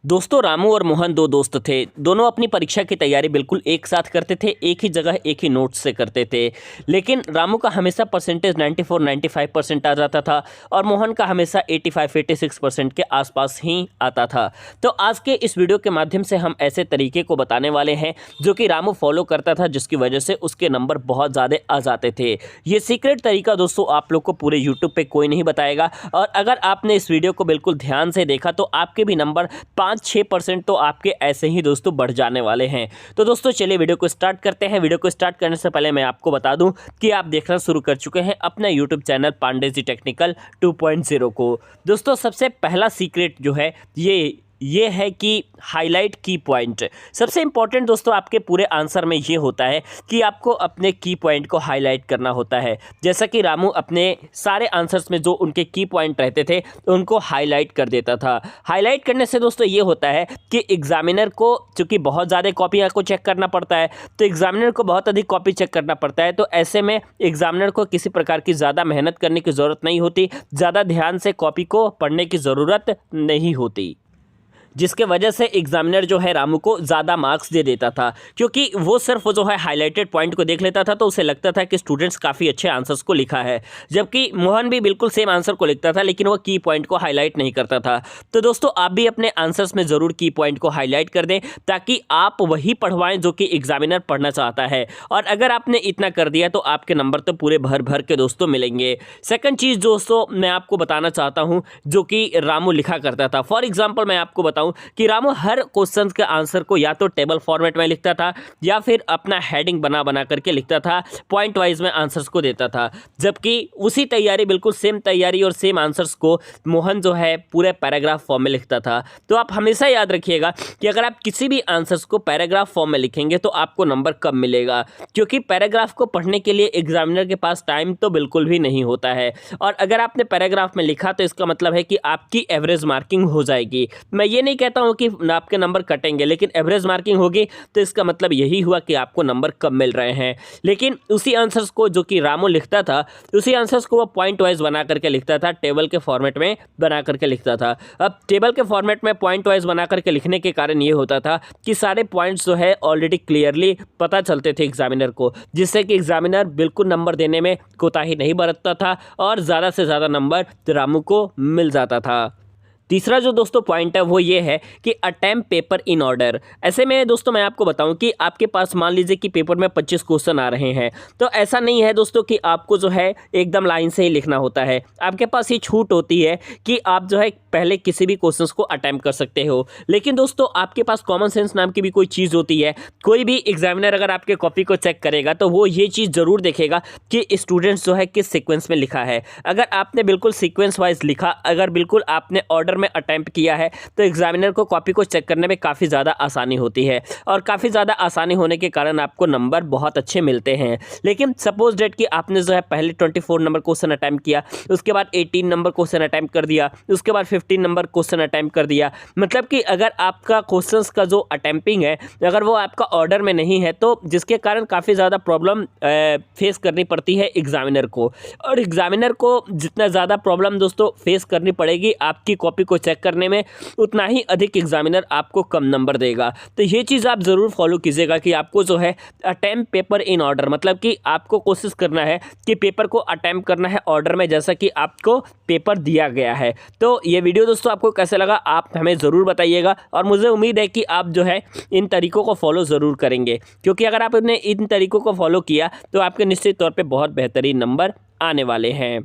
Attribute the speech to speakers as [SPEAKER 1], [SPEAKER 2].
[SPEAKER 1] दोस्तों रामू और मोहन दो दोस्त थे। दोनों अपनी परीक्षा की तैयारी बिल्कुल एक साथ करते थे, एक ही जगह एक ही नोट से करते थे। लेकिन रामू का हमेशा परसेंटेज 94-95% आ जाता था और मोहन का हमेशा 85-86% के आसपास ही आता था। तो आज के इस वीडियो के माध्यम से हम ऐसे तरीके को बताने वाले हैं जो कि रामू फॉलो करता था, जिसकी वजह से उसके नंबर बहुत ज़्यादा आ जाते थे। ये सीक्रेट तरीका दोस्तों आप लोग को पूरे यूट्यूब पर कोई नहीं बताएगा, और अगर आपने इस वीडियो को बिल्कुल ध्यान से देखा तो आपके भी नंबर 5-6% तो आपके ऐसे ही दोस्तों बढ़ जाने वाले हैं। तो दोस्तों चलिए वीडियो को स्टार्ट करते हैं। वीडियो को स्टार्ट करने से पहले मैं आपको बता दूं कि आप देखना शुरू कर चुके हैं अपना YouTube channel Pandey ji technical 2.0 को। दोस्तों सबसे पहला सीक्रेट जो है ये है कि हाईलाइट की पॉइंट। सबसे इंपॉर्टेंट दोस्तों आपके पूरे आंसर में ये होता है कि आपको अपने की पॉइंट को हाईलाइट करना होता है। जैसा कि रामू अपने सारे आंसर्स में जो उनके की पॉइंट रहते थे उनको हाईलाइट कर देता था। हाईलाइट करने से दोस्तों ये होता है कि एग्जामिनर को चूंकि बहुत ज़्यादा कॉपियाँ को चेक करना पड़ता है, तो एग्जामिनर को बहुत अधिक कॉपी चेक करना पड़ता है। तो ऐसे में एग्जामिनर को किसी प्रकार की ज़्यादा मेहनत करने की ज़रूरत नहीं होती, ज़्यादा ध्यान से कॉपी को पढ़ने की ज़रूरत नहीं होती, जिसके वजह से एग्जामिनर जो है रामू को ज़्यादा मार्क्स दे देता था। क्योंकि वो सिर्फ जो है हाईलाइटेड पॉइंट को देख लेता था तो उसे लगता था कि स्टूडेंट्स काफ़ी अच्छे आंसर्स को लिखा है, जबकि मोहन भी बिल्कुल सेम आंसर को लिखता था लेकिन वो की पॉइंट को हाईलाइट नहीं करता था। तो दोस्तों आप भी अपने आंसर्स में ज़रूर की पॉइंट को हाईलाइट कर दें ताकि आप वही पढ़वाएं जो कि एग्जामिनर पढ़ना चाहता है, और अगर आपने इतना कर दिया तो आपके नंबर तो पूरे भर भर के दोस्तों मिलेंगे। सेकंड चीज़ दोस्तों मैं आपको बताना चाहता हूँ जो कि रामू लिखा करता था। फॉर एग्जाम्पल मैं आपको बताऊं कि रामू हर क्वेश्चन के आंसर को या तो टेबल फॉर्मेट में लिखता था या फिर अपना हेडिंग बना बना करके लिखता था, पॉइंट वाइज में आंसर्स को देता था। जबकि उसी तैयारी बिल्कुल सेम तैयारी और सेम आंसर्स को मोहन जो है पूरे पैराग्राफ फॉर्म में लिखता था। तो आप हमेशा याद रखिएगा कि अगर आप किसी भी आंसर्स को पैराग्राफ फॉर्म में लिखेंगे तो आपको नंबर कम मिलेगा, क्योंकि पैराग्राफ को पढ़ने के लिए एग्जामिनर के पास टाइम तो बिल्कुल भी नहीं होता है। और अगर आपने पैराग्राफ में लिखा तो इसका मतलब है कि आपकी एवरेज मार्किंग हो जाएगी। मैं ये नहीं कहता हूं कि आपके नंबर कटेंगे, लेकिन एवरेज मार्किंग होगी तो इसका मतलब यही हुआ कि आपको नंबर कम मिल रहे हैं। लेकिन उसी आंसर्स को जो कि रामू लिखता था, उसी आंसर्स को वो पॉइंट वाइज बना करके लिखता था, टेबल के फॉर्मेट में बना करके लिखता था। अब टेबल के फॉर्मेट में पॉइंट वाइज बना करके लिखने के कारण ये होता था कि सारे पॉइंट्स जो है ऑलरेडी क्लियरली पता चलते थे एग्जामिनर को, जिससे कि एग्जामिनर बिल्कुल नंबर देने में कोताही नहीं बरतता था और ज़्यादा से ज़्यादा नंबर रामू को मिल जाता था। तीसरा जो दोस्तों पॉइंट है वो ये है कि अटेम्प्ट पेपर इन ऑर्डर। ऐसे में दोस्तों मैं आपको बताऊं कि आपके पास मान लीजिए कि पेपर में 25 क्वेश्चन आ रहे हैं, तो ऐसा नहीं है दोस्तों कि आपको जो है एकदम लाइन से ही लिखना होता है। आपके पास ये छूट होती है कि आप जो है पहले किसी भी क्वेश्चंस को अटेम्प्ट कर सकते हो, लेकिन दोस्तों आपके पास कॉमन सेंस नाम की भी कोई चीज़ होती है। कोई भी एग्जामिनर अगर आपके कॉपी को चेक करेगा तो वो ये चीज़ ज़रूर देखेगा कि स्टूडेंट्स जो है किस सीक्वेंस में लिखा है। अगर आपने बिल्कुल सीक्वेंस वाइज लिखा, अगर बिल्कुल आपने ऑर्डर में अटेम्प्ट किया है, तो एग्जामिनर को कॉपी को चेक करने में काफ़ी ज़्यादा आसानी होती है, और काफ़ी ज़्यादा आसानी होने के कारण आपको नंबर बहुत अच्छे मिलते हैं। लेकिन सपोज डेट कि आपने जो है पहले 24 नंबर क्वेश्चन अटेम्प्ट किया, उसके बाद 18 नंबर क्वेश्चन अटेम्प्ट कर दिया, उसके बाद 15 नंबर क्वेश्चन अटेम्प्ट कर दिया। मतलब कि अगर आपका क्वेश्चंस का जो अटेम्पिंग है अगर वो आपका ऑर्डर में नहीं है, तो जिसके कारण काफ़ी ज़्यादा प्रॉब्लम फेस करनी पड़ती है एग्जामिनर को। और एग्जामिनर को जितना ज़्यादा प्रॉब्लम दोस्तों फेस करनी पड़ेगी आपकी कॉपी को चेक करने में, उतना ही अधिक एग्जामिनर आपको कम नंबर देगा। तो ये चीज़ आप ज़रूर फॉलो कीजिएगा कि आपको जो है अटेम्प्ट पेपर इन ऑर्डर, मतलब कि आपको कोशिश करना है कि पेपर को अटेम्प्ट करना है ऑर्डर में जैसा कि आपको पेपर दिया गया है। तो ये वीडियो दोस्तों आपको कैसा लगा आप हमें ज़रूर बताइएगा, और मुझे उम्मीद है कि आप जो है इन तरीकों को फॉलो ज़रूर करेंगे, क्योंकि अगर आपने इन तरीकों को फॉलो किया तो आपके निश्चित तौर पे बहुत बेहतरीन नंबर आने वाले हैं।